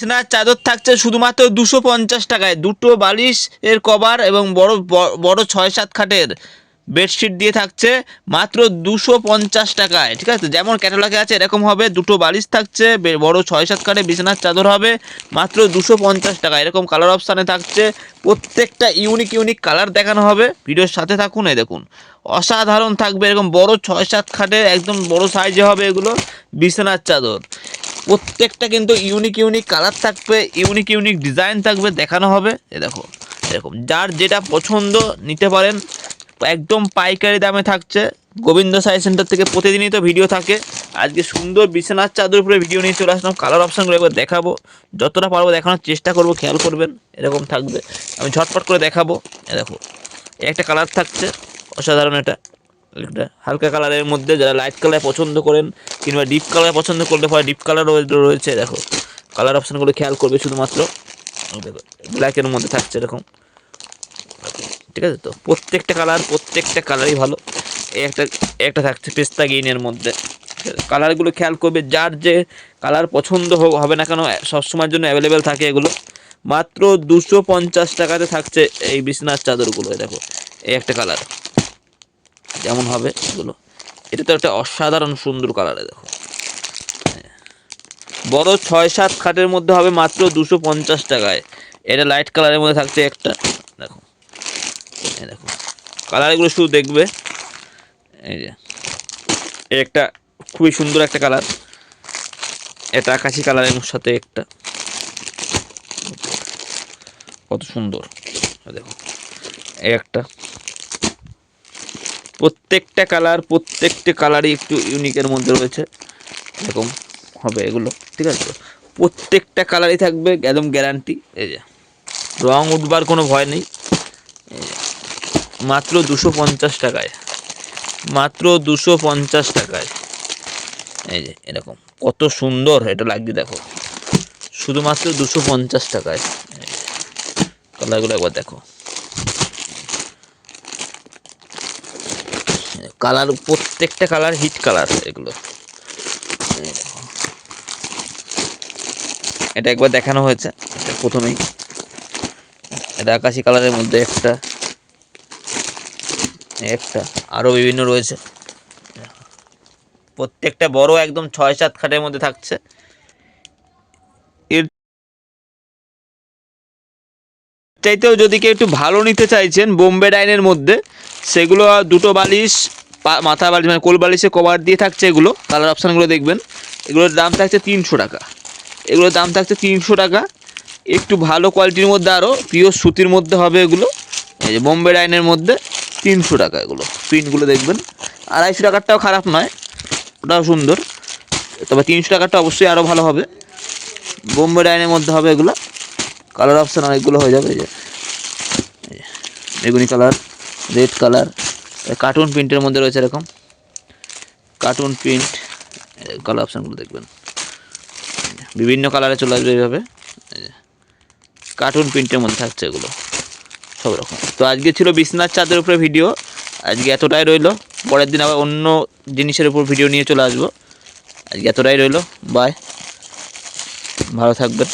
বিছানার চাদর থাকছে শুধুমাত্র 250 টাকায়। দুটো বালিশ এর কভার এবং বড় বড় 6-7 খাটের বেডশিট দিয়ে থাকছে মাত্র 250 টাকায়। ঠিক আছে, যেমন ক্যাটালগে আছে এরকম হবে। দুটো বালিশ থাকছে, বড় 6-7 খাটে বিছানার চাদর হবে মাত্র 250 টাকা। এরকম কালার অপশানে থাকছে, প্রত্যেকটা ইউনিক কালার দেখানো হবে। ভিডিওর সাথে থাকুন। এই দেখুন অসাধারণ থাকবে, এরকম বড় 6-7 খাটের একদম বড় সাইজে হবে এগুলো বিছানার চাদর। প্রত্যেকটা কিন্তু ইউনিক কালার থাকবে, ইউনিক ডিজাইন থাকবে, দেখানো হবে। এ দেখো এরকম যার যেটা পছন্দ নিতে পারেন, একদম পাইকারি দামে থাকছে। গোবিন্দ সাই সেন্টার থেকে প্রতিদিনই তো ভিডিও থাকে। আজকে সুন্দর বিছানার চাদর উপরে ভিডিও নিয়ে চলে আসলাম। কালার অপশানগুলো একবার দেখাবো, যতটা পারবো দেখানোর চেষ্টা করবো, খেয়াল করবেন। এরকম থাকবে, আমি ঝটপট করে দেখাবো। এ দেখো একটা কালার থাকছে অসাধারণ, এটা একটা হালকা কালারের মধ্যে। যারা লাইট কালার পছন্দ করেন কিংবা ডিপ কালার পছন্দ করলে পরে ডিপ কালার রয়েছে। দেখো কালার অপশানগুলো খেয়াল করবে শুধুমাত্র। দেখো ব্ল্যাকের মধ্যে থাকছে এরকম, ঠিক আছে। তো প্রত্যেকটা কালারই ভালো। একটা থাকছে পেস্তা গ্রিনের মধ্যে। কালারগুলো খেয়াল করবে, যার যে কালার পছন্দ হবে না কেন সবসময়ের জন্য অ্যাভেলেবেল থাকে এগুলো। মাত্র 250 টাকাতে থাকছে এই বিছানার চাদরগুলো। দেখো এই একটা কালার যেমন হবে এগুলো, এটা তো একটা অসাধারণ সুন্দর কালারে। দেখো বড় 6-7 খাটের মধ্যে হবে মাত্র 250 টাকায়। এটা লাইট কালারের মধ্যে থাকছে একটা। দেখো দেখো কালারগুলো শুধু দেখবে। এই যে একটা খুবই সুন্দর একটা কালার, এটা আকাশি কালারের সাথে একটা, কত সুন্দর। দেখো এই একটা, প্রত্যেকটা কালারই একটু ইউনিকের মধ্যে রয়েছে। এরকম হবে এগুলো, ঠিক আছে। প্রত্যেকটা কালারই থাকবে একদম গ্যারান্টি। এই যে রং উঠবার কোনো ভয় নেই। মাত্র 250 টাকায়, মাত্র 250 টাকায়। এই যে এরকম কত সুন্দর এটা লাগছে। দেখো শুধুমাত্র 250 টাকায়। কালারগুলো একবার দেখো, কালার প্রত্যেকটা কালার হিট কালার এগুলো। এটা একবার দেখানো হয়েছে প্রথমেই, এটা আকাশি কালারের মধ্যে একটা আরও বিভিন্ন রয়েছে। প্রত্যেকটা বড় একদম 6-7 খাটের মধ্যে থাকছে। এর চাইতেও যদি কেউ একটু ভালো নিতে চাইছেন বোম্বে ডাইনের মধ্যে, সেগুলো দুটো বালিশ মাথা বালিশ মানে কোল বালিশে কভার দিয়ে থাকছে। এগুলো কালার অপশানগুলো দেখবেন, এগুলোর দাম থাকছে 300 টাকা। এগুলোর দাম থাকছে 300 টাকা। একটু ভালো কোয়ালিটির মধ্যে আরও পিওর সুতির মধ্যে হবে এগুলো। এই যে বোম্বে ডাইনের মধ্যে 300 টাকা। এগুলো প্রিন্টগুলো দেখবেন, 250 টাকারটাও খারাপ নয়, ওটাও সুন্দর। তবে 300 টাকারটা অবশ্যই আরও ভালো হবে। বোম্বে ডাইনের মধ্যে হবে এগুলো। কালার অপশান অনেকগুলো হয়ে যাবে। এই যে বেগুনি কালার, রেড কালার, কার্টুন প্রিন্টের মধ্যে রয়েছে এরকম কার্টুন প্রিন্ট। কালার অপশানগুলো দেখবেন, বিভিন্ন কালারে চলে আসবে এইভাবে। কার্টুন প্রিন্টের মধ্যে থাকছে এগুলো সব রকম। তো আজকে ছিল বিছানার চাদরের উপরে ভিডিও, আজকে এতটাই রইলো। পরের দিন আবার অন্য জিনিসের উপর ভিডিও নিয়ে চলে আসবো। আজকে এতটাই রইলো, বাই, ভালো থাকবেন।